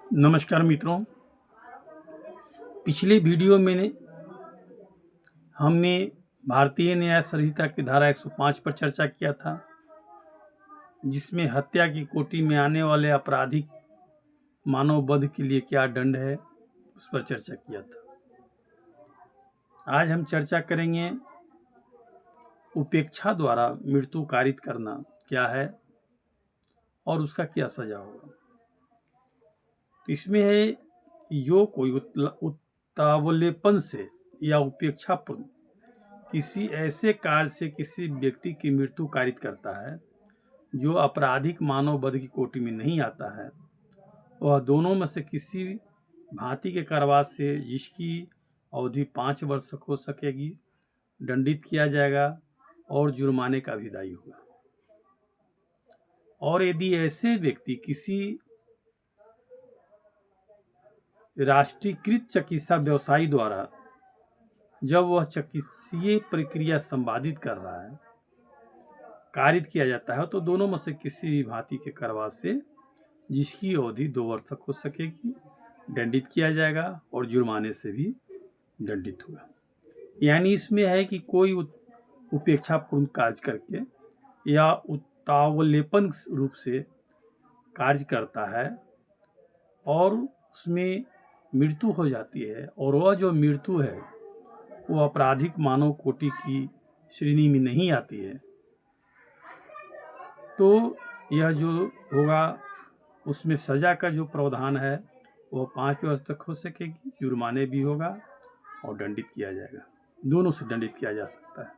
नमस्कार मित्रों। पिछले वीडियो में हमने भारतीय न्याय संहिता की धारा 105 पर चर्चा किया था, जिसमें हत्या की कोटि में आने वाले आपराधिक मानव वध के लिए क्या दंड है, उस पर चर्चा किया था। आज हम चर्चा करेंगे उपेक्षा द्वारा मृत्यु कारित करना क्या है और उसका क्या सजा होगा। तो इसमें है, जो कोई उतावलेपन से या उपेक्षापूर्ण किसी ऐसे कार्य से किसी व्यक्ति की मृत्यु कारित करता है जो आपराधिक मानव वध की कोटि में नहीं आता है, वह दोनों में से किसी भांति के कारावास से, जिसकी अवधि 5 वर्ष तक हो सकेगी, दंडित किया जाएगा और जुर्माने का भी दायी होगा। और यदि ऐसे व्यक्ति किसी राष्ट्रीयकृत चिकित्सा व्यवसायी द्वारा जब वह चिकित्सीय प्रक्रिया संपादित कर रहा है कारित किया जाता है, तो दोनों में से किसी भी भांति के कारावास से, जिसकी अवधि 2 वर्ष तक हो सकेगी, दंडित किया जाएगा और जुर्माने से भी दंडित होगा। यानी इसमें है कि कोई उपेक्षापूर्ण कार्य करके या उतावलेपन रूप से कार्य करता है और उसमें मृत्यु हो जाती है, और वह जो मृत्यु है वो आपराधिक मानव कोटि की श्रेणी में नहीं आती है, तो यह जो होगा उसमें सजा का जो प्रावधान है वो 5 वर्ष तक हो सकेगी, जुर्माने भी होगा और दंडित किया जाएगा। दोनों से दंडित किया जा सकता है।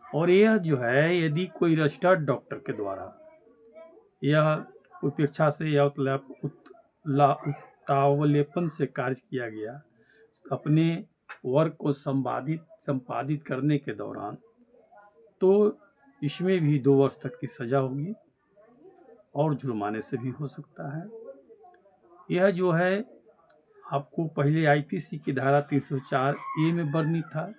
और यह जो है, यदि कोई रजिस्टर्ड डॉक्टर के द्वारा यह उपेक्षा से या उतावलेपन से कार्य किया गया अपने वर्क को संपादित करने के दौरान, तो इसमें भी 2 वर्ष तक की सजा होगी और जुर्माने से भी हो सकता है। यह जो है आपको पहले आईपीसी की धारा 304A में वर्णित था,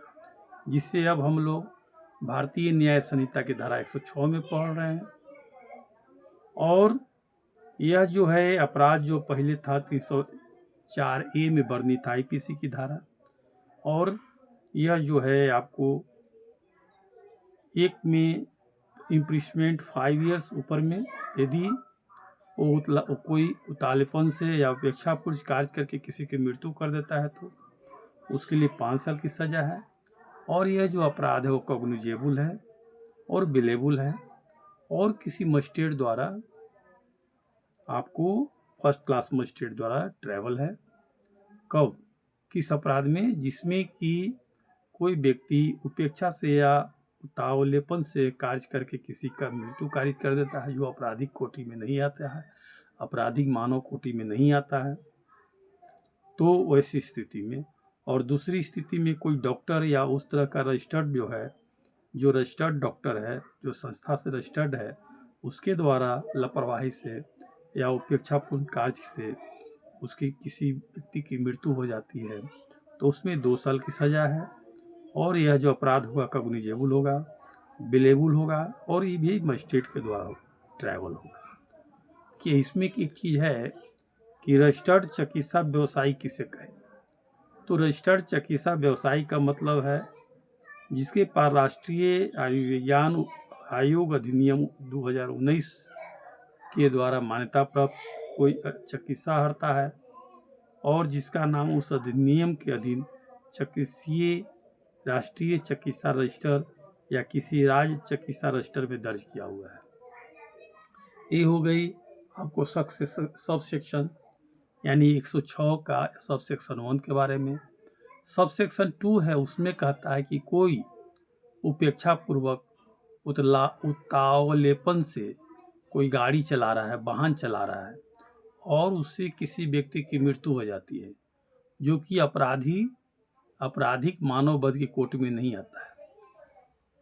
जिससे अब हम लोग भारतीय न्याय संहिता की धारा 106 में पढ़ रहे हैं। और यह जो है अपराध जो पहले था 304A में वर्णित था आईपीसी की धारा, और यह जो है आपको एक में इम्प्रिजमेंट 5 ईयर्स, ऊपर में यदि वो कोई उतावलेपन से या उपेक्षापूर्ण कार्य करके किसी की मृत्यु कर देता है तो उसके लिए 5 साल की सजा है। और यह जो अपराध है वो कॉग्निजेबल है और बिलेबल है, और किसी मजिस्ट्रेट द्वारा आपको फर्स्ट क्लास मजिस्ट्रेट द्वारा ट्रैवल है। कब? किस अपराध में? जिसमें कि कोई व्यक्ति उपेक्षा से या उतावलेपन से कार्य करके किसी का मृत्यु कारित कर देता है, जो आपराधिक कोटि में नहीं आता है, आपराधिक मानव कोटि में नहीं आता है, तो वैसी स्थिति में। और दूसरी स्थिति में कोई डॉक्टर या उस तरह का रजिस्टर्ड जो है, जो रजिस्टर्ड डॉक्टर है, जो संस्था से रजिस्टर्ड है, उसके द्वारा लापरवाही से या उपेक्षापूर्ण कार्य से उसकी किसी व्यक्ति की मृत्यु हो जाती है, तो उसमें 2 साल की सजा है। और यह जो अपराध होगा कॉग्निजेबल होगा, बिलेबल होगा, और ये भी मजिस्ट्रेट के द्वारा ट्रायबल होगा। कि इसमें एक चीज़ है कि रजिस्टर्ड चिकित्सा व्यवसायी किसे कहें, तो रजिस्टर्ड चिकित्सा व्यवसायी का मतलब है जिसके पास राष्ट्रीय आयुर्विज्ञान आयोग अधिनियम 2019 के द्वारा मान्यता प्राप्त कोई चिकित्सा है, और जिसका नाम उस अधिनियम के अधीन चिकित्सीय राष्ट्रीय चिकित्सा रजिस्टर या किसी राज्य चिकित्सा रजिस्टर में दर्ज किया हुआ है। ये हो गई आपको सब सेक्शन, यानी 106 का सब सेक्शन 1 के बारे में। सब सेक्शन 2 है, उसमें कहता है कि कोई उपेक्षापूर्वक उतावलेपन से कोई गाड़ी चला रहा है, वाहन चला रहा है, और उससे किसी व्यक्ति की मृत्यु हो जाती है, जो कि आपराधिक मानव वध की कोटि में नहीं आता है,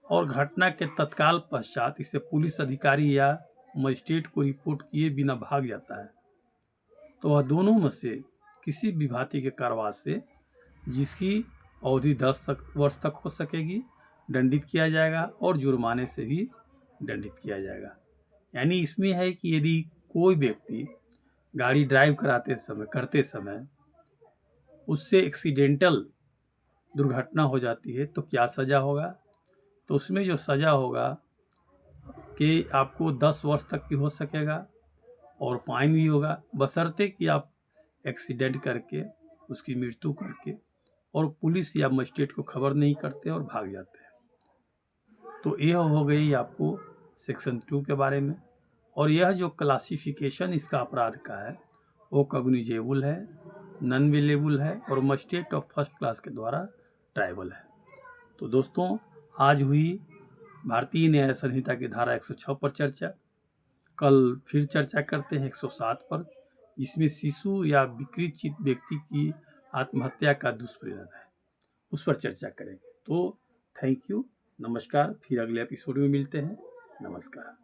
और घटना के तत्काल पश्चात इसे पुलिस अधिकारी या मजिस्ट्रेट को रिपोर्ट किए बिना भाग जाता है, तो वह दोनों में से किसी भी भांति के कारावास से, जिसकी अवधि 10 वर्ष तक हो सकेगी, दंडित किया जाएगा और जुर्माने से भी दंडित किया जाएगा। यानी इसमें है कि यदि कोई व्यक्ति गाड़ी ड्राइव करते समय उससे एक्सीडेंटल दुर्घटना हो जाती है तो क्या सज़ा होगा? तो उसमें जो सज़ा होगा कि आपको 10 वर्ष तक की हो सकेगा और फाइन भी होगा, बशर्ते कि आप एक्सीडेंट करके उसकी मृत्यु करके और पुलिस या मजिस्ट्रेट को खबर नहीं करते और भाग जाते हैं। तो यह हो गई आपको सेक्शन 2 के बारे में। और यह जो क्लासिफिकेशन इसका अपराध का है वो कॉग्निजेबल है, नॉन वेलेबल है और मजिस्ट्रेट ऑफ फर्स्ट क्लास के द्वारा ट्रायबल है। तो दोस्तों, आज हुई भारतीय न्याय संहिता की धारा 106 पर चर्चा। कल फिर चर्चा करते हैं 107 पर, इसमें शिशु या विकृत व्यक्ति की आत्महत्या का दुष्परिणाम है, उस पर चर्चा करेंगे। तो थैंक यू, नमस्कार। फिर अगले एपिसोड में मिलते हैं। नमस्कार।